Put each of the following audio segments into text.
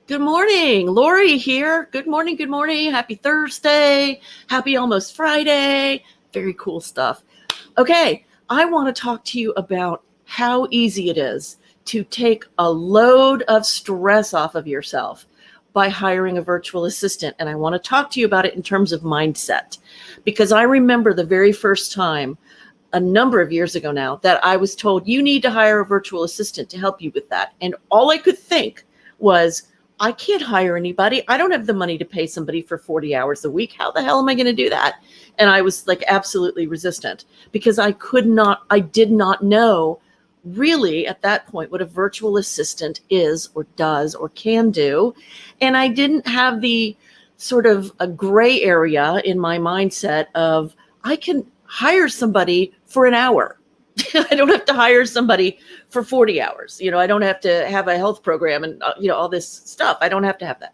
Good morning. Lori here. Good morning. Good morning. Happy Thursday. Happy almost Friday. Very cool stuff. Okay, I want to talk to you about how easy it is to take a load of stress off of yourself by hiring a virtual assistant. And I want to talk to you about it in terms of mindset, because I remember the very first time a number of years ago now that I was told you need to hire a virtual assistant to help you with that. And all I could think was, I can't hire anybody. I don't have the money to pay somebody for 40 hours a week. How the hell am I going to do that? And I was like absolutely resistant because I did not know really at that point what a virtual assistant is or does or can do. And I didn't have the sort of a gray area in my mindset of I can hire somebody for an hour. I don't have to hire somebody for 40 hours. I don't have to have a health program and, all this stuff. I don't have to have that.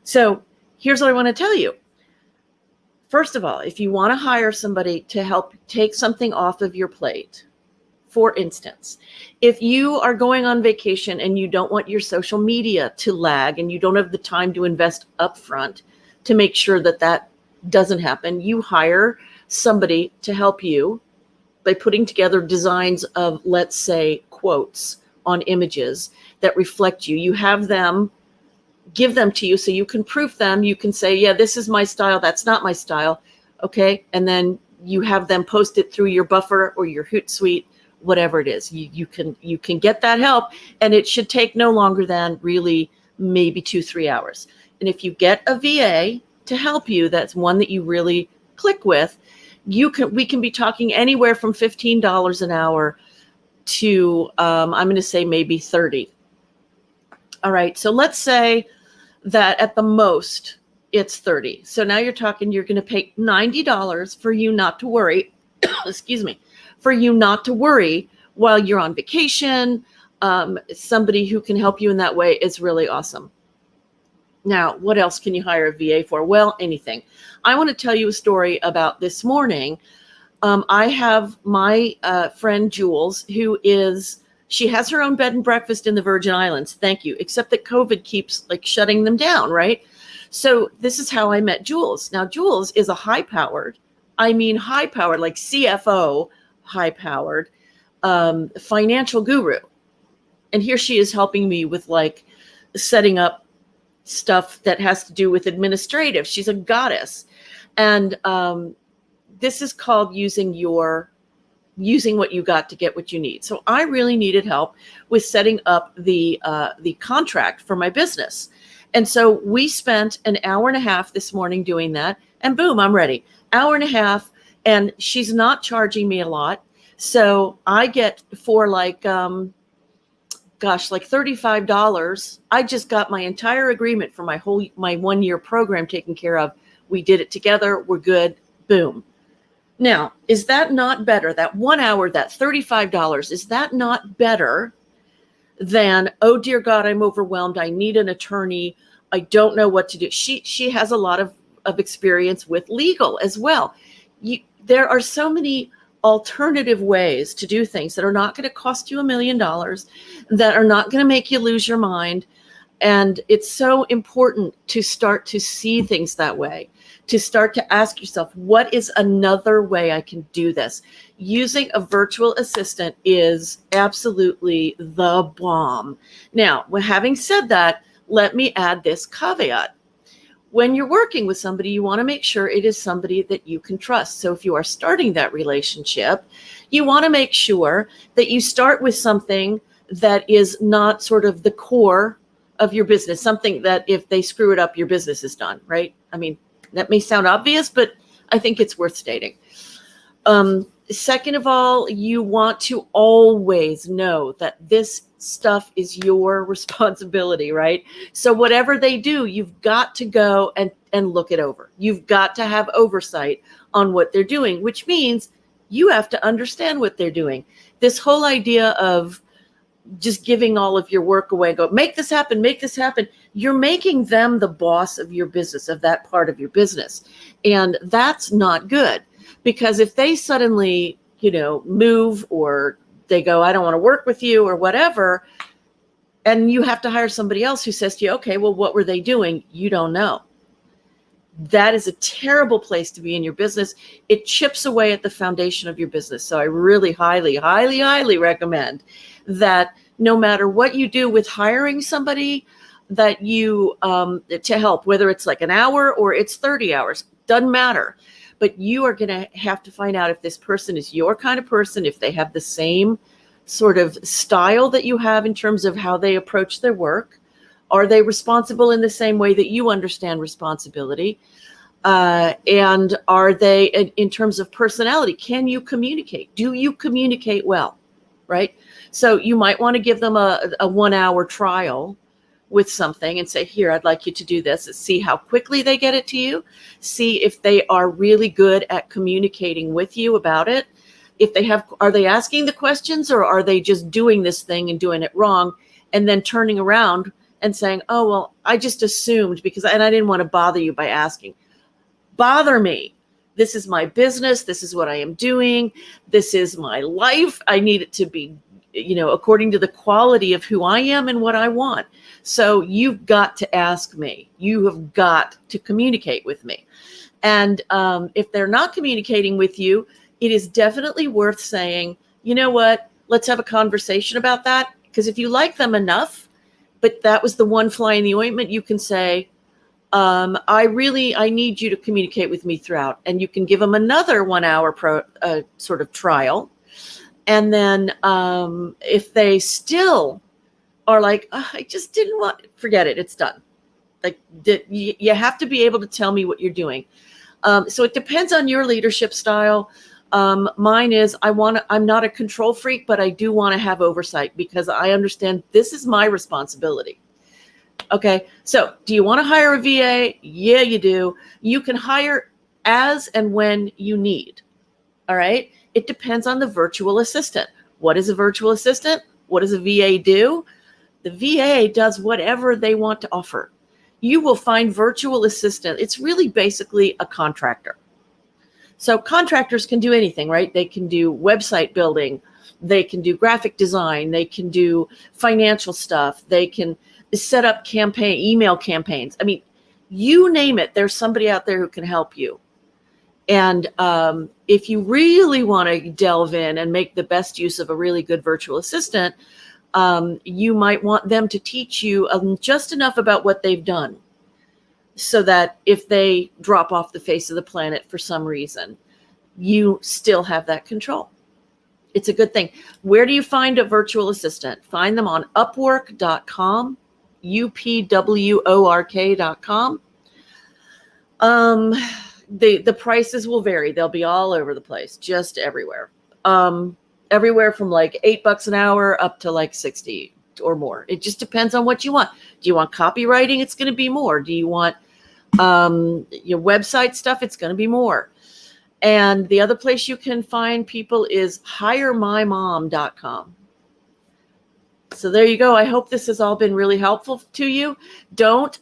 So here's what I want to tell you. First of all, if you want to hire somebody to help take something off of your plate, for instance, if you are going on vacation and you don't want your social media to lag and you don't have the time to invest upfront to make sure that that doesn't happen, you hire somebody to help you by putting together designs of, let's say, quotes on images that reflect you. You have them give them to you so you can proof them. You can say, yeah, this is my style. That's not my style. Okay. And then you have them post it through your Buffer or your Hootsuite, whatever it is. You can get that help, and it should take no longer than really maybe 2-3 hours. And if you get a VA to help you, that's one that you really click with, we can be talking anywhere from $15 an hour to I'm going to say maybe 30. All right. So let's say that at the most it's 30. So now you're going to pay $90 for you not to worry. Excuse me, for you not to worry while you're on vacation. Somebody who can help you in that way is really awesome. Now, what else can you hire a VA for? Well, anything. I want to tell you a story about this morning. I have my friend Jules, she has her own bed and breakfast in the Virgin Islands. Thank you. Except that COVID keeps shutting them down, right? So this is how I met Jules. Now, Jules is a high-powered, like CFO, high-powered financial guru. And here she is helping me with setting up stuff that has to do with administrative. She's a goddess. And this is called using what you got to get what you need. So I really needed help with setting up the contract for my business. And so we spent an hour and a half this morning doing that, and boom, I'm ready. Hour and a half, and she's not charging me a lot. So I get for $35. I just got my entire agreement for my 1 year program taken care of. We did it together. We're good. Boom. Now, is that not better? That 1 hour, that $35, is that not better than, oh dear God, I'm overwhelmed. I need an attorney. I don't know what to do. She has a lot of experience with legal as well. There are so many alternative ways to do things that are not going to cost you $1 million, that are not going to make you lose your mind. And it's so important to start to see things that way, to start to ask yourself, what is another way I can do this? Using a virtual assistant is absolutely the bomb. Now, having said that, let me add this caveat. When you're working with somebody, you want to make sure it is somebody that you can trust. So if you are starting that relationship, you want to make sure that you start with something that is not sort of the core of your business, something that if they screw it up, your business is done, right? I mean, that may sound obvious, but I think it's worth stating. Second of all, you want to always know that this stuff is your responsibility, right? So whatever they do, you've got to go and look it over. You've got to have oversight on what they're doing, which means you have to understand what they're doing. This whole idea of just giving all of your work away and go, make this happen, make this happen. You're making them the boss of your business, of that part of your business. And that's not good, because if they suddenly, move, or they go, I don't want to work with you or whatever, And you have to hire somebody else who says to you, okay, well, what were they doing? You don't know. That is a terrible place to be in your business. It chips away at the foundation of your business. So I really highly, highly, highly recommend that no matter what you do with hiring somebody, that you to help, whether it's like an hour or it's 30 hours, doesn't matter. But you are going to have to find out if this person is your kind of person, if they have the same sort of style that you have in terms of how they approach their work. Are they responsible in the same way that you understand responsibility? And are they, in terms of personality, can you communicate? Do you communicate well? Right? So you might want to give them a 1 hour trial with something and say, here, I'd like you to do this. See how quickly they get it to you. See if they are really good at communicating with you about it. If they have, are they asking the questions, or are they just doing this thing and doing it wrong and then turning around and saying, oh, well, I just assumed because, and I didn't want to bother you by asking. Bother me. This is my business. This is what I am doing. This is my life. I need it to be, according to the quality of who I am and what I want. So you've got to ask me. You have got to communicate with me. And if they're not communicating with you, it is definitely worth saying, you know what, let's have a conversation about that. Because if you like them enough, but that was the one fly in the ointment, you can say, I need you to communicate with me throughout. And you can give them another 1 hour sort of trial. And then if they still are like, oh, I just didn't want, forget it, it's done. Like you have to be able to tell me what you're doing. So it depends on your leadership style. Mine is, I'm not a control freak, but I do want to have oversight because I understand this is my responsibility. Okay. So do you want to hire a VA? Yeah, you do. You can hire as and when you need. All right. It depends on the virtual assistant. What is a virtual assistant? What does a VA do? The VA does whatever they want to offer. You will find virtual assistant. It's really basically a contractor. So contractors can do anything, right? They can do website building. They can do graphic design. They can do financial stuff. They can set up email campaigns. I mean, you name it, there's somebody out there who can help you. And if you really want to delve in and make the best use of a really good virtual assistant, you might want them to teach you just enough about what they've done, so that if they drop off the face of the planet for some reason, you still have that control. It's a good thing. Where do you find a virtual assistant? Find them on Upwork.com, UPWORK.com. The prices will vary. They'll be all over the place, just everywhere. Everywhere from like $8 an hour up to like 60 or more. It just depends on what you want. Do you want copywriting? It's going to be more. Do you want your website stuff? It's going to be more. And the other place you can find people is hiremymom.com. So there you go. I hope this has all been really helpful to you. Don't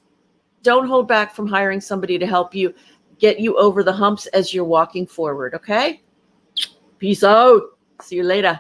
hold back from hiring somebody to help you get you over the humps as you're walking forward. Okay? Peace out. See you later.